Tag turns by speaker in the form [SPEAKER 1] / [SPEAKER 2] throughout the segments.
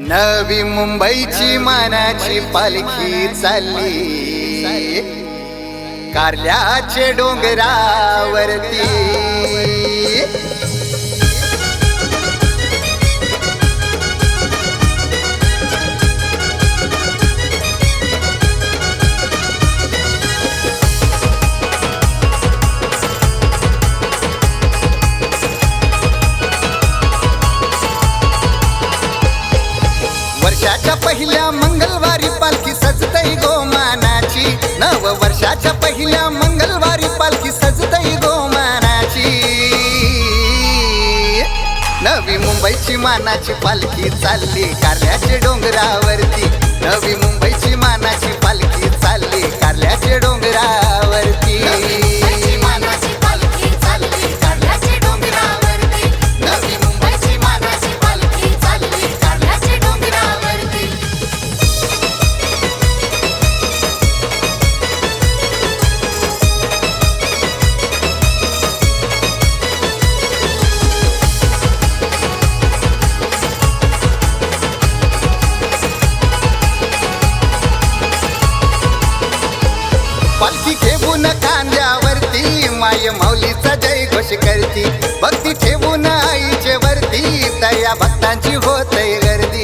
[SPEAKER 1] नवी मुंबईची मानाची पालखी चालली कारल्याचे डोंगरावरती। वर्षाच्या पहिल्या मंगळवारी पालखी सजतई गो मानाची। नव वर्षाच्या पहिल्या मंगळवारी पालखी सजतई गो मानाची। नवी मुंबईची मानाची पालखी चालली कारल्याचे डोंगरावरती। नवी मुंबईची मानाची पालखी चालली कारल्याचे डोंगरावरती। पालखी ठेवून खांद्यावरती माय माऊलीचा जय घोष करती। भक्ती ठेवून आईचे वरती तया भक्तांची होतय गर्दी।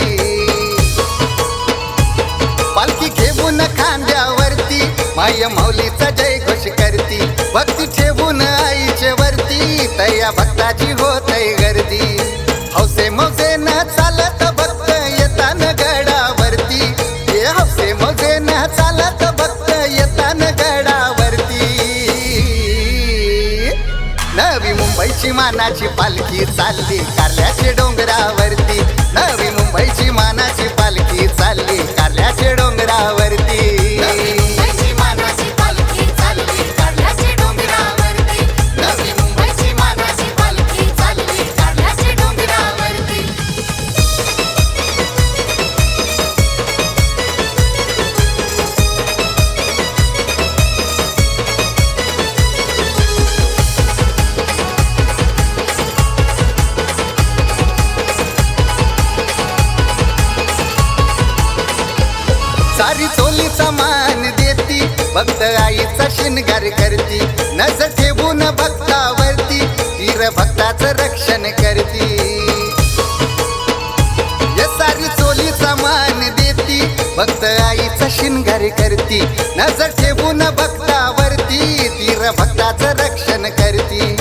[SPEAKER 1] पालखी ठेवून खांद्यावरती माय माऊलीचा जय घोष करती। भक्ती ठेवून आईचे वरती तया भक्ताची होतय गर्दी। हौसे मौजे न चालत भक्त येतान गडावरती। हे हौसे मौजे न चालत भक्त येतान गडावरती। नवी मुंबईची मानाची पालखी चालली कारल्याचे डोंगरावरती। नवी मुंबईची मानाची पालखी चालली कारल्याचे डोंगरावरती। सारी चोलीचा मान देती भक्त आईचा शिनगार करती। नजर ठेवून भक्तावरती वीर भक्ताचं रक्षण करती। सारी चोलीचा मान देती भक्त आईचा शिनगार करती। नजर ठेवून भक्तावरती वीर भक्ताचं रक्षण करती।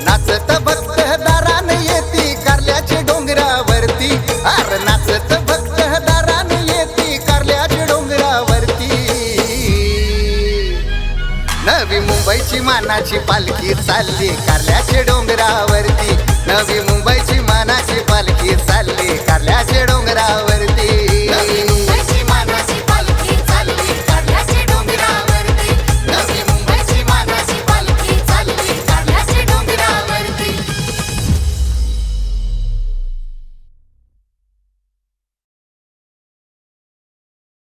[SPEAKER 1] नाचत भक्त दारान येती कारल्याचे डोंगरावरती। अरे नाचत भक्त दारान येती कारल्याचे डोंगरावरती। नवी मुंबईची मानाची पालखी चालली कारल्याचे डोंगरावरती। नवी मुंबईची मानाची पालखी चालली कारल्याचे डोंगरावरती।